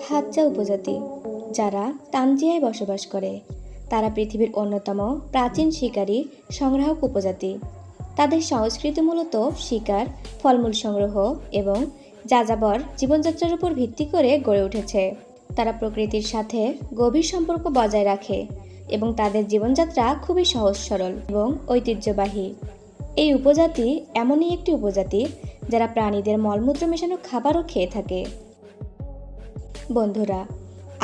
Hadza উপজাতি যারা তানজিয়ায় বসবাস করে তারা পৃথিবীর অন্যতম প্রাচীন শিকারী সংগ্রাহক উপজাতি। তাদের সংস্কৃতি মূলত শিকার, ফলমূল সংগ্রহ এবং যাযাবর জীবনযাত্রার উপর ভিত্তি করে গড়ে উঠেছে। তারা প্রকৃতির সাথে গভীর সম্পর্ক বজায় রাখে এবং তাদের জীবনযাত্রা খুবই সহজ সরল এবং ঐতিহ্যবাহী। এই উপজাতি এমনই একটি উপজাতি যারা প্রাণীদের মলমূত্র মেশানো খাবারও খেয়ে থাকে। বন্ধুরা,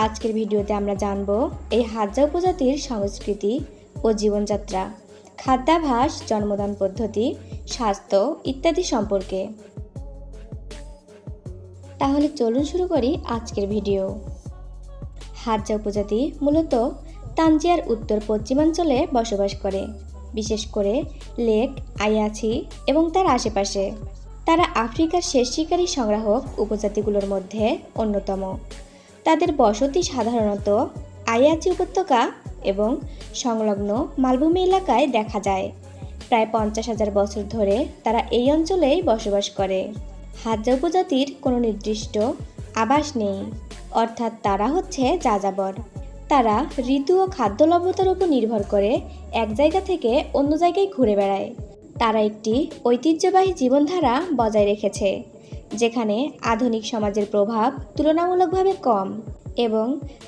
আজকের ভিডিওতে আমরা জানব এই হাজ্জা উপজাতির সংস্কৃতি ও জীবনযাত্রা, খাদ্যাভ্যাস, জন্মদান পদ্ধতি, স্বাস্থ্য ইত্যাদি সম্পর্কে। তাহলে চলুন শুরু করি আজকের ভিডিও। হাজ্জা উপজাতি মূলত তানজিয়ার উত্তর পশ্চিমাঞ্চলে বসবাস করে, বিশেষ করে লেক আয়াছি এবং তার আশেপাশে। তারা আফ্রিকার শেষ শিকারী সংগ্রাহক উপজাতিগুলোর মধ্যে অন্যতম। তাদের বসতি সাধারণত আয়াচি উপত্যকা এবং সংলগ্ন মালভূমি এলাকায় দেখা যায়। প্রায় 50,000 বছর ধরে তারা এই অঞ্চলেই বসবাস করে। হাজ্জা উপজাতির কোনো নির্দিষ্ট আবাস নেই, অর্থাৎ তারা হচ্ছে যাযাবর। তারা ঋতু ও খাদ্যলভ্যতার উপর নির্ভর করে এক জায়গা থেকে অন্য জায়গায় ঘুরে বেড়ায়। তারা একটি ঐতিহ্যবাহী জীবনধারা বজায় রেখেছে, যেখানে আধুনিক সমাজের প্রভাব তুলনামূলকভাবে কম এবং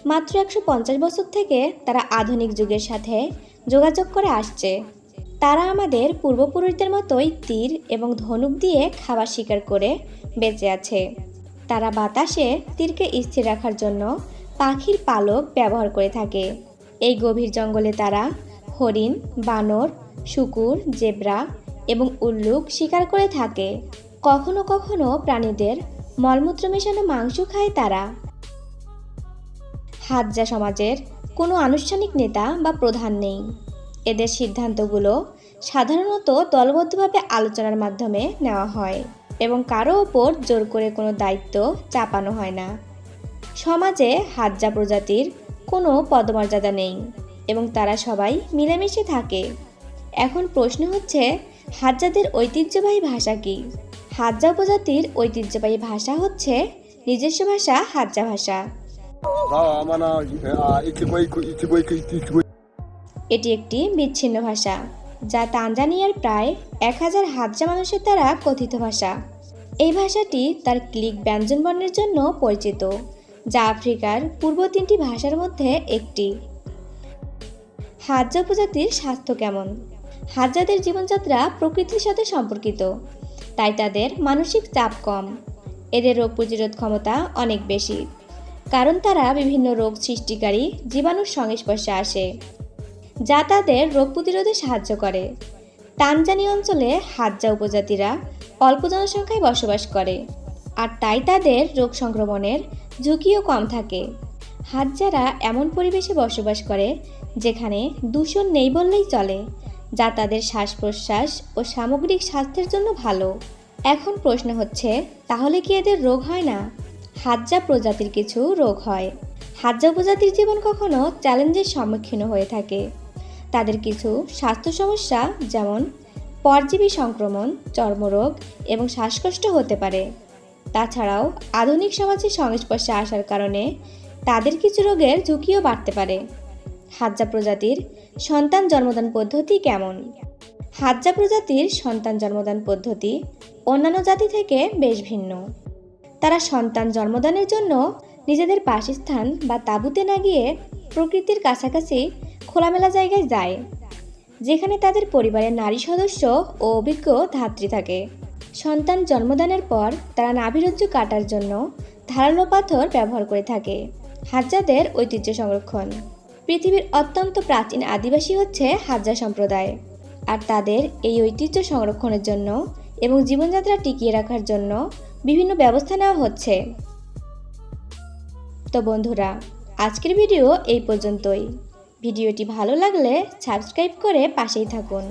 মাত্র 150 বছর থেকে তারা আধুনিক যুগের সাথে যোগাযোগ করে আসছে। তারা আমাদের পূর্বপুরুষদের মতোই তীর এবং ধনুক দিয়ে খাবার শিকার করে বেঁচে আছে। তারা বাতাসে তীরকে স্থির রাখার জন্য পাখির পালক ব্যবহার করে থাকে। এই গভীর জঙ্গলে তারা হরিণ, বানর, শূকর, জেব্রা এবং উল্লুক শিকার করে থাকে। কখনো কখনো প্রাণীদের মলমূত্র মেশানো মাংস খায় তারা। হাজ্জা সমাজের কোনো আনুষ্ঠানিক নেতা বা প্রধান নেই। এদের সিদ্ধান্তগুলো সাধারণত দলবদ্ধভাবে আলোচনার মাধ্যমে নেওয়া হয় এবং কারো ওপর জোর করে কোনো দায়িত্ব চাপানো হয় না। সমাজে হাজ্জা প্রজাতির কোনো পদমর্যাদা নেই এবং তারা সবাই মিলেমিশে থাকে। এখন প্রশ্ন হচ্ছে, হাজ্জাদের ঐতিহ্যবাহী ভাষা কি? হাজ্জা উপজাতির ঐতিহ্যবাহী ভাষা হচ্ছে নিজস্ব ভাষা হাজ্জা ভাষা। এটি একটি বিচ্ছিন্ন ভাষা যা তানজানিয়ার প্রায় 1000 হাজ্জা মানুষের দ্বারা কথিত ভাষা। এই ভাষাটি তার ক্লিক ব্যঞ্জনবর্ণের জন্য পরিচিত, যা আফ্রিকার পূর্ব 3টি ভাষার মধ্যে একটি। হাজ্জা উপজাতির স্বাস্থ্য কেমন? হাজ্জাদের জীবনযাত্রা প্রকৃতির সাথে সম্পর্কিত, তাই তাদের মানসিক চাপ কম। এদের রোগ প্রতিরোধ ক্ষমতা অনেক বেশি, কারণ তারা বিভিন্ন রোগ সৃষ্টিকারী জীবাণুর সংস্পর্শে আসে, যা তাদের রোগ প্রতিরোধে সাহায্য করে। তানজানিয়া অঞ্চলে হাজ্জা উপজাতিরা অল্প জনসংখ্যায় বসবাস করে, আর তাই তাদের রোগ সংক্রমণের ঝুঁকিও কম থাকে। হাজ্জারা এমন পরিবেশে বসবাস করে যেখানে দূষণ নেই বললেই চলে, যা তাদের শ্বাস প্রশ্বাস ও সামগ্রিক স্বাস্থ্যের জন্য ভালো। এখন প্রশ্ন হচ্ছে, তাহলে কি এদের রোগ হয় না? হাজ্জা প্রজাতির কিছু রোগ হয়। হাজ্জা উপজাতির জীবন কখনো চ্যালেঞ্জের সম্মুখীন হয়ে থাকে। তাদের কিছু স্বাস্থ্য সমস্যা যেমন পরজীবী সংক্রমণ, চর্মরোগ এবং শ্বাসকষ্ট হতে পারে। তাছাড়াও আধুনিক সমাজের সংস্পর্শে আসার কারণে তাদের কিছু রোগের ঝুঁকিও বাড়তে পারে। হাজ্জা প্রজাতির সন্তান জন্মদান পদ্ধতি কেমন? হাজ্জা প্রজাতির সন্তান জন্মদান পদ্ধতি অন্যান্য জাতি থেকে বেশ ভিন্ন। তারা সন্তান জন্মদানের জন্য নিজেদের বাসস্থান বা তাঁবুতে না গিয়ে প্রকৃতির কাছাকাছি খোলামেলা জায়গায় যায়, যেখানে তাদের পরিবারের নারী সদস্য ও অভিজ্ঞ ধাত্রী থাকে। সন্তান জন্মদানের পর তারা নাভিরজ্জু কাটার জন্য ধারালো পাথর ব্যবহার করে থাকে। হাজ্জাদের ঐতিহ্য সংরক্ষণ। পৃথিবীর অত্যন্ত প্রাচীন আদিবাসী হচ্ছে হাজ্জা সম্প্রদায়, আর তাদের এই ঐতিহ্য সংরক্ষণের জন্য এবং জীবনযাত্রা টিকিয়ে রাখার জন্য বিভিন্ন ব্যবস্থা নেওয়া হচ্ছে। তো বন্ধুরা, আজকের ভিডিও এই পর্যন্তই। ভিডিওটি ভালো লাগলে সাবস্ক্রাইব করে পাশেই থাকুন।